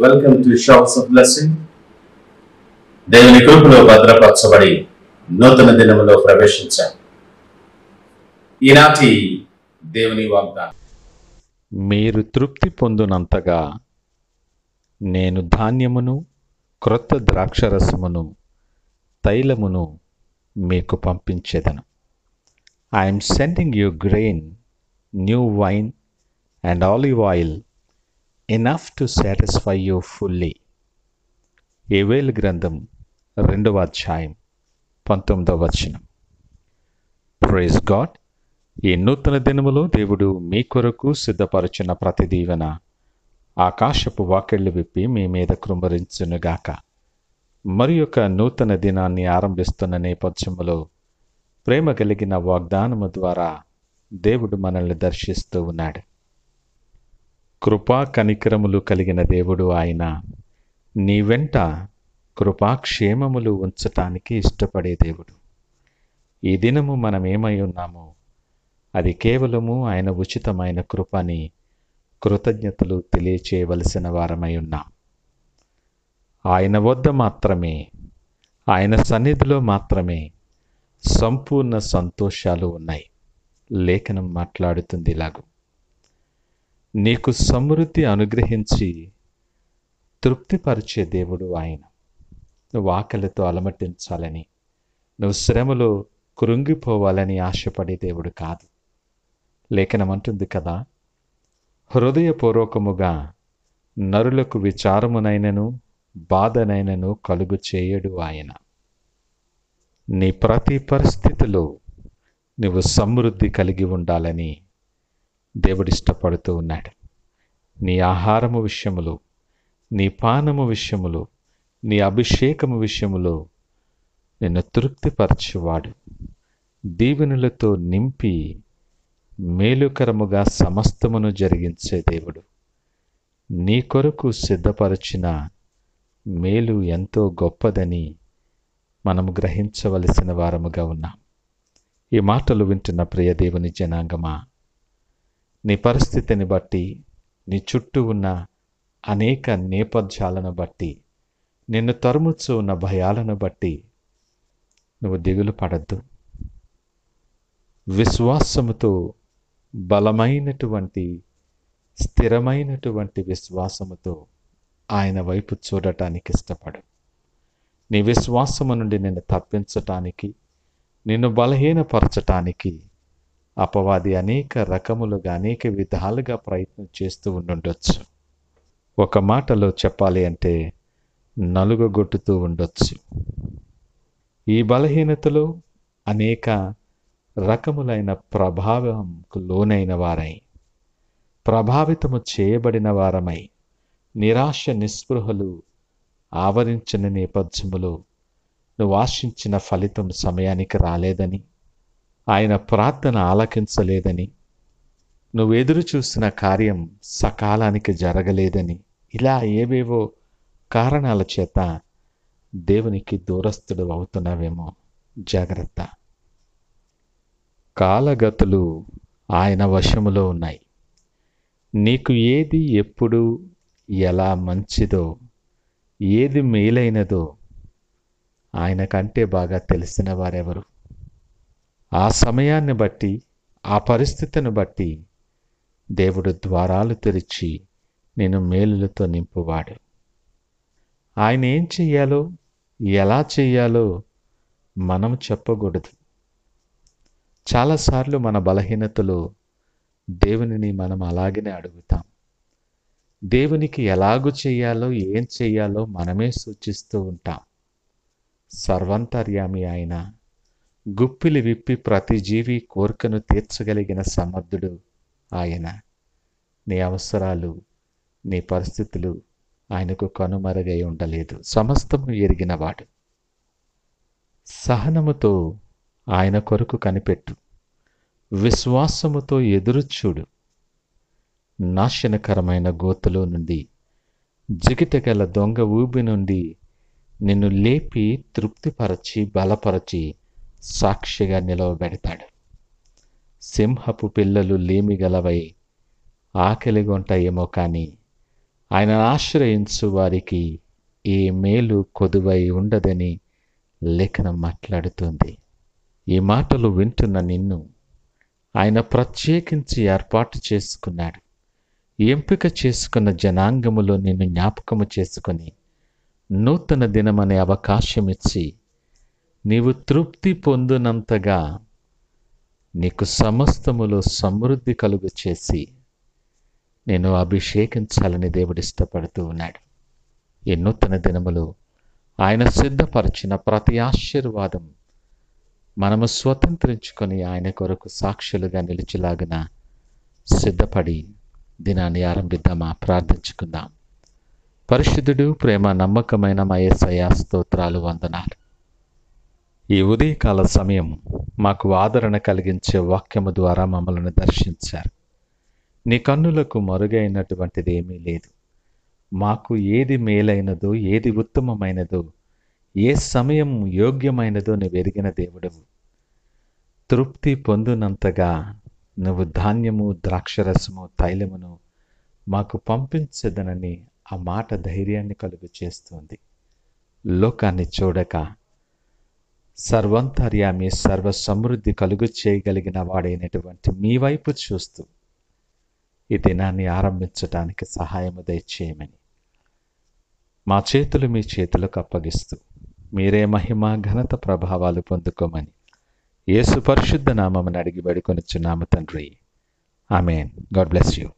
Welcome to shops of blessing. దేవుని కృపలో భద్రపరచబడి నూతన దినములో ప్రవేశించాం. ఈనాటి దేవుని వాగ్దానం, మీరు తృప్తి పొందునంతగా నేను ధాన్యమును, క్రొత్త ద్రాక్షరసమును, తైలమును మీకు పంపించెదను. I'm sending you grain, new wine and olive oil, enough to satisfy you fully. Yovelu గ్రంథం 2వ అధ్యాయం 19వ వచనం. Praise God. ఈ నూతన దినములో దేవుడు మీ కొరకు సిద్ధపరచిన ప్రతి దీవెన ఆకాశపు వాకిళ్లు విప్పి మీ మీద కృమ్మరించునుగాక. మరి యొక్క నూతన దినాన్ని ఆరంభిస్తున్న నేపథ్యములో ప్రేమ కలిగిన వాగ్దానము ద్వారా దేవుడు మనల్ని దర్శిస్తూ ఉన్నాడు. కృపా కనికరములు కలిగిన దేవుడు ఆయన. నీ వెంట కృపాక్షేమములు ఉంచటానికి ఇష్టపడే దేవుడు. ఈ దినము మనం ఏమై ఉన్నామో అది కేవలము ఆయన ఉచితమైన కృపని కృతజ్ఞతలు తెలియచేయవలసిన వారమై ఉన్నాం. ఆయన వద్ద మాత్రమే, ఆయన సన్నిధిలో మాత్రమే సంపూర్ణ సంతోషాలు ఉన్నాయి. లేఖనం మాట్లాడుతుంది ఇలాగూ: నీకు సమృద్ధి అనుగ్రహించి తృప్తిపరిచే దేవుడు ఆయన. నువ్వు ఆకలితో అలమటించాలని, నువ్వు శ్రమలో కృంగిపోవాలని ఆశపడే దేవుడు కాదు. లేఖనం అంటుంది కదా, హృదయపూర్వకముగా నరులకు విచారమునైనను బాధనైనను కలుగు చేయడు ఆయన. నీ ప్రతి పరిస్థితిలో నువ్వు సమృద్ధి కలిగి ఉండాలని దేవుడిష్టపడుతూ ఉన్నాడు. నీ ఆహారము విషయములో, నీ పానము విషయములో, నీ అభిషేకము విషయములో నిన్ను తృప్తిపరచువాడు, దీవెనలతో నింపి మేలుకరముగా సమస్తమును జరిగించే దేవుడు. నీ కొరకు సిద్ధపరచిన మేలు ఎంతో గొప్పదని మనము గ్రహించవలసిన వారముగా ఉన్నాం. ఈ మాటలు వింటున్న ప్రియ దేవుని జనాంగమా, నీ పరిస్థితిని బట్టి, నీ చుట్టూ ఉన్న అనేక నేపథ్యాలను బట్టి, నిన్ను తరుముచ్చు ఉన్న భయాలను బట్టి నువ్వు దిగులు పడద్దు. విశ్వాసముతో, బలమైనటువంటి స్థిరమైనటువంటి విశ్వాసముతో ఆయన వైపు చూడటానికి ఇష్టపడు. నీ విశ్వాసము నుండి నిన్ను తప్పించటానికి, నిన్ను బలహీనపరచటానికి అపవాది అనేక రకములుగా, అనేక విధాలుగా ప్రయత్నం చేస్తూ ఉండొచ్చు. ఒక మాటలో చెప్పాలి అంటే నలుగగొట్టుతూ ఉండొచ్చు. ఈ బలహీనతలో అనేక రకములైన ప్రభావంకు లోనైన వారై, ప్రభావితము చేయబడిన వారమై, నిరాశ నిస్పృహలు ఆవరించిన నేపథ్యములో నువ్వు ఆశించిన ఫలితం సమయానికి రాలేదని, ఆయన ప్రార్థన ఆలకించలేదని, నువ్వు ఎదురు చూసిన కార్యం సకాలానికి జరగలేదని, ఇలా ఏవేవో కారణాల చేత దేవునికి దూరస్తుడు అవుతున్నావేమో. జాగ్రత్త. కాలగతులు ఆయన వశములో ఉన్నాయి. నీకు ఏది ఎప్పుడు ఎలా మంచిదో, ఏది మేలైనదో ఆయన కంటే బాగా తెలిసిన వారెవరు? ఆ సమయాన్ని బట్టి, ఆ పరిస్థితిని బట్టి దేవుడు ద్వారాలు తెరిచి నేను మేలులతో నింపువాడు. ఆయన ఏం చెయ్యాలో, ఎలా చెయ్యాలో మనం చెప్పకూడదు. చాలాసార్లు మన బలహీనతలో దేవునిని మనం అలాగనే అడుగుతాం. దేవునికి ఎలాగూ చెయ్యాలో, ఏం చెయ్యాలో మనమే సూచిస్తూ ఉంటాం. సర్వాంతర్యామి ఆయన, గుప్పిలి విప్పి ప్రతి జీవి కోరికను తీర్చగలిగిన సమర్థుడు ఆయన. నీ అవసరాలు, నీ పరిస్థితులు ఆయనకు కనుమరుగై ఉండలేదు. సమస్తము ఎరిగినవాడు. సహనముతో ఆయన కొరకు కనిపెట్టు. విశ్వాసముతో ఎదురుచూడు. నాశనకరమైన గోతులో నుండి, జిగిటగల దొంగ ఊబి నుండి నిన్ను లేపి తృప్తిపరచి బలపరచి సాక్షిగా నిలవబెడతాడు. సింహపు పిల్లలు లేమిగలవై ఆకలిగొంటాయేమో కానీ ఆయనను ఆశ్రయించు వారికి ఏ మేలు కొదువై ఉండదని లేఖనం మాట్లాడుతుంది. ఈ మాటలు వింటున్న నిన్ను ఆయన ప్రత్యేకించి ఏర్పాటు చేసుకున్నాడు. ఎంపిక చేసుకున్న జనాంగములో నిన్ను జ్ఞాపకము చేసుకొని నూతన దినమనే అవకాశం ఇచ్చి నీవు తృప్తి పొందినంతగా నీకు సమస్తములో సమృద్ధి కలుగు చేసి నేను అభిషేకించాలని దేవుడు ఇష్టపడుతూ ఉన్నాడు. ఈ నూతన దినములు ఆయన సిద్ధపరిచిన ప్రతి ఆశీర్వాదం మనము స్వతంత్రించుకొని ఆయన కొరకు సాక్షులుగా నిలిచేలాగున సిద్ధపడి దినాన్ని ఆరంభిద్దామా? ప్రార్థించుకుందాం. పరిశుద్ధుడు, ప్రేమ నమ్మకమైన మా యేసయ్యా, స్తోత్రాలు, వందనాలు. ఈ ఉదయకాల సమయం మాకు ఆదరణ కలిగించే వాక్యము ద్వారా మమ్మల్ని దర్శించారు. నీ కన్నులకు మరుగైనటువంటిది ఏమీ లేదు. మాకు ఏది మేలైనదో, ఏది ఉత్తమమైనదో, ఏ సమయం యోగ్యమైనదో నువ్వు ఎరిగిన దేవుడవు. తృప్తి పొందినంతగా నువ్వు ధాన్యము, ద్రాక్షరసము, తైలమును మాకు పంపించదనని ఆ మాట ధైర్యాన్ని కలుగు చేస్తుంది. లోకాన్ని చూడక సర్వంతర్యామి, సర్వ సమృద్ధి కలుగు చేయగలిగిన వాడైనటువంటి మీ వైపు చూస్తూ ఈ దినాన్ని ఆరంభించడానికి సహాయము దయచేయమని మా చేతులు మీ చేతులకు అప్పగిస్తూ మీరే మహిమ, ఘనత, ప్రభావాలు పొందుకోమని యేసు పరిశుద్ధ నామమున అడిగి వేడుకొనుచున్నాము తండ్రి. ఆమేన్. God bless you.